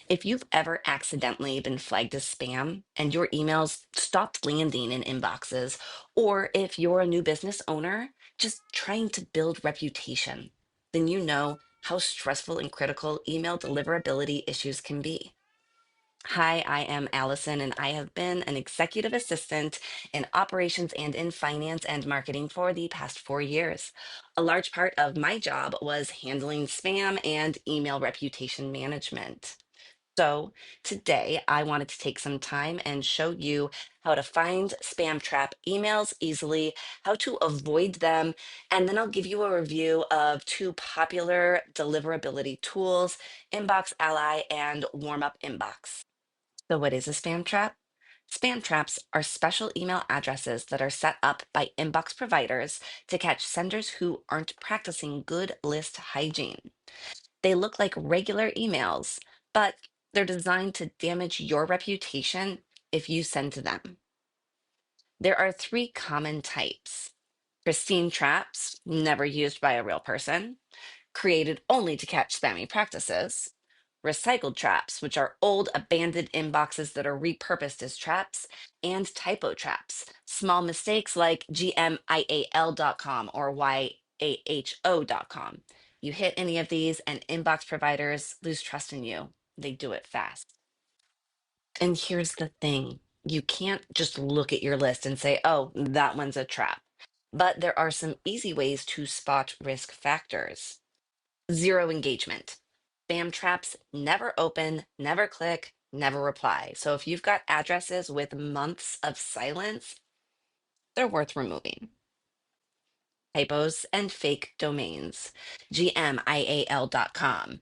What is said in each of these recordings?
If you've ever accidentally been flagged as spam and your emails stopped landing in inboxes, or if you're a new business owner just trying to build reputation, then you know how stressful and critical email deliverability issues can be. Hi, I am Allison, and I have been an executive assistant in operations and in finance and marketing for the past 4 years. A large part of my job was handling spam and email reputation management. So today I wanted to take some time and show you how to find spam trap emails easily, how to avoid them, and then I'll give you a review of two popular deliverability tools, Inbox Ally and Warmup Inbox. So what is a spam trap? Spam traps are special email addresses that are set up by inbox providers to catch senders who aren't practicing good list hygiene. They look like regular emails, but they're designed to damage your reputation if you send to them. There are three common types: pristine traps, never used by a real person, created only to catch spammy practices, recycled traps, which are old abandoned inboxes that are repurposed as traps, and typo traps, small mistakes like gmial.com or yaho.com. You hit any of these, and inbox providers lose trust in you. They do it fast. And here's the thing, you can't just look at your list and say, oh, that one's a trap. But there are some easy ways to spot risk factors. Zero engagement. Spam traps never open, never click, never reply. So if you've got addresses with months of silence, they're worth removing. Typos and fake domains. gmial.com,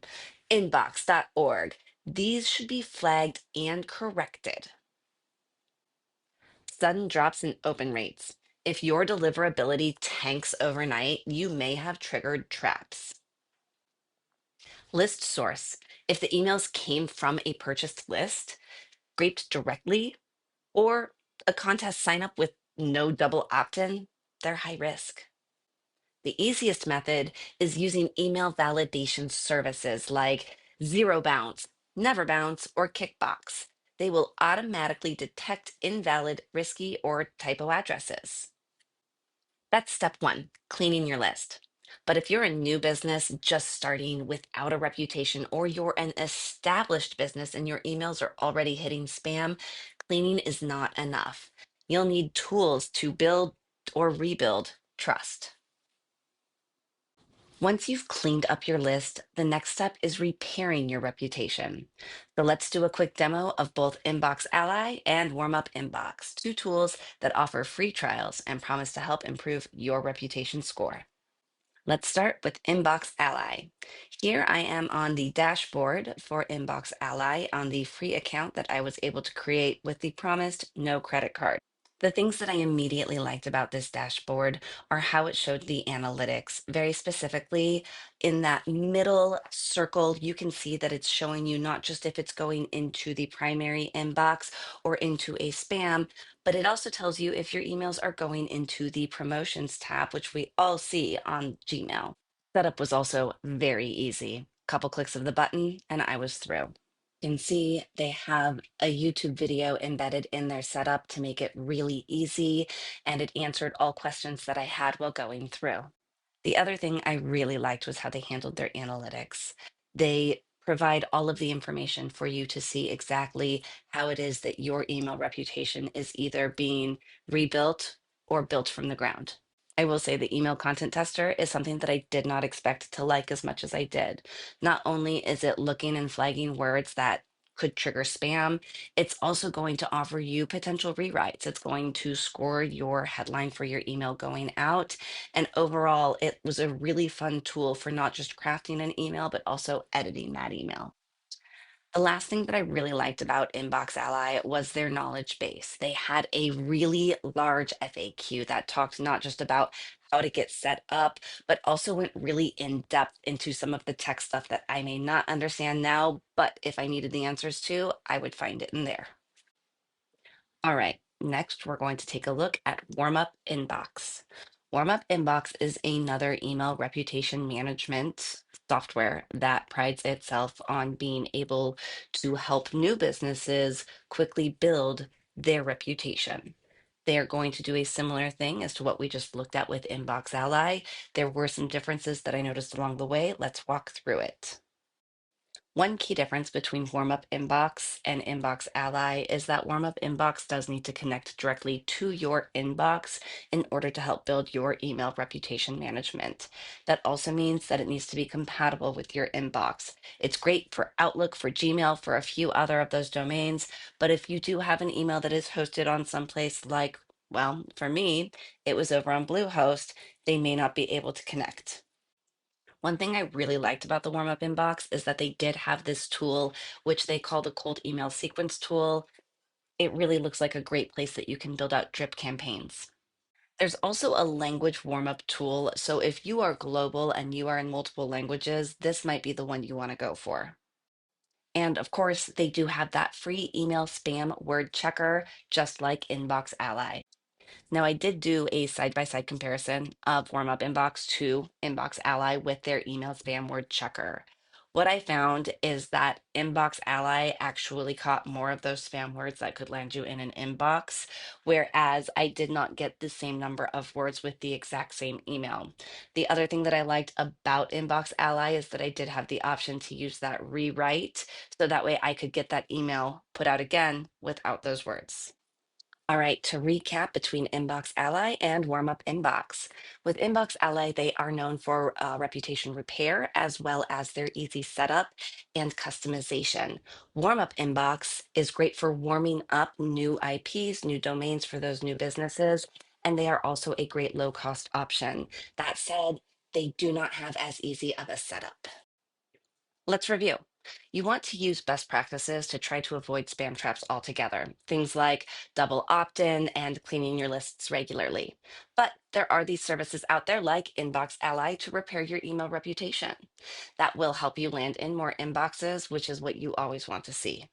inbox.org. These should be flagged and corrected. Sudden drops in open rates. If your deliverability tanks overnight, you may have triggered traps. List source. If the emails came from a purchased list, scraped directly, or a contest sign up with no double opt in, they're high risk. The easiest method is using email validation services like Zero Bounce, Never Bounce, or Kickbox. They will automatically detect invalid, risky, or typo addresses. That's step one, cleaning your list. But if you're a new business just starting without a reputation, or you're an established business and your emails are already hitting spam, cleaning is not enough. You'll need tools to build or rebuild trust. Once you've cleaned up your list, the next step is repairing your reputation. So let's do a quick demo of both Inbox Ally and Warmup Inbox, two tools that offer free trials and promise to help improve your reputation score. Let's start with Inbox Ally. Here I am on the dashboard for Inbox Ally on the free account that I was able to create with the promised no credit card. The things that I immediately liked about this dashboard are how it showed the analytics. Very specifically, in that middle circle, you can see that it's showing you not just if it's going into the primary inbox or into a spam, but it also tells you if your emails are going into the promotions tab, which we all see on Gmail. Setup was also very easy. Couple clicks of the button, and I was through. You can see they have a YouTube video embedded in their setup to make it really easy, and it answered all questions that I had while going through. The other thing I really liked was how they handled their analytics. They provide all of the information for you to see exactly how it is that your email reputation is either being rebuilt or built from the ground. I will say the email content tester is something that I did not expect to like as much as I did. Not only is it looking and flagging words that could trigger spam, it's also going to offer you potential rewrites. It's going to score your headline for your email going out. And overall, it was a really fun tool for not just crafting an email, but also editing that email. The last thing that I really liked about Inbox Ally was their knowledge base. They had a really large FAQ that talked not just about how to get set up, but also went really in depth into some of the tech stuff that I may not understand now, but if I needed the answers to, I would find it in there. All right, next we're going to take a look at Warm Up Inbox. Warmup Inbox is another email reputation management software that prides itself on being able to help new businesses quickly build their reputation. They are going to do a similar thing as to what we just looked at with Inbox Ally. There were some differences that I noticed along the way. Let's walk through it. One key difference between Warmup Inbox and Inbox Ally is that Warmup Inbox does need to connect directly to your inbox in order to help build your email reputation management. That also means that it needs to be compatible with your inbox. It's great for Outlook, for Gmail, for a few other of those domains, but if you do have an email that is hosted on someplace like, well, for me, it was over on Bluehost, they may not be able to connect. One thing I really liked about the warm up inbox is that they did have this tool, which they call the cold email sequence tool. It really looks like a great place that you can build out drip campaigns. There's also a language warm up tool. So if you are global and you are in multiple languages, this might be the one you want to go for. And of course, they do have that free email spam word checker, just like Inbox Ally. Now, I did do a side-by-side comparison of Warm Up Inbox to Inbox Ally with their email spam word checker. What I found is that Inbox Ally actually caught more of those spam words that could land you in an inbox, whereas I did not get the same number of words with the exact same email. The other thing that I liked about Inbox Ally is that I did have the option to use that rewrite, so that way I could get that email put out again without those words. All right, to recap between Inbox Ally and Warmup Inbox. With Inbox Ally, they are known for reputation repair as well as their easy setup and customization. Warmup Inbox is great for warming up new IPs, new domains for those new businesses, and they are also a great low cost option. That said, they do not have as easy of a setup. Let's review. You want to use best practices to try to avoid spam traps altogether. Things like double opt in and cleaning your lists regularly. But there are these services out there like Inbox Ally to repair your email reputation. That will help you land in more inboxes, which is what you always want to see.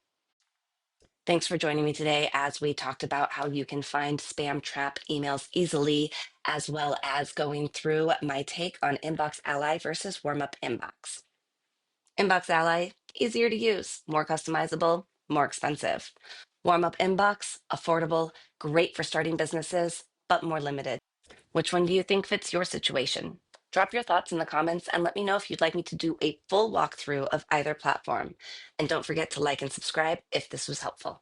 Thanks for joining me today as we talked about how you can find spam trap emails easily, as well as going through my take on Inbox Ally versus Warmup Inbox. Inbox Ally, easier to use, more customizable, more expensive. Warm Up Inbox, affordable, great for starting businesses, but more limited. Which one do you think fits your situation? Drop your thoughts in the comments and let me know if you'd like me to do a full walkthrough of either platform. And don't forget to like and subscribe if this was helpful.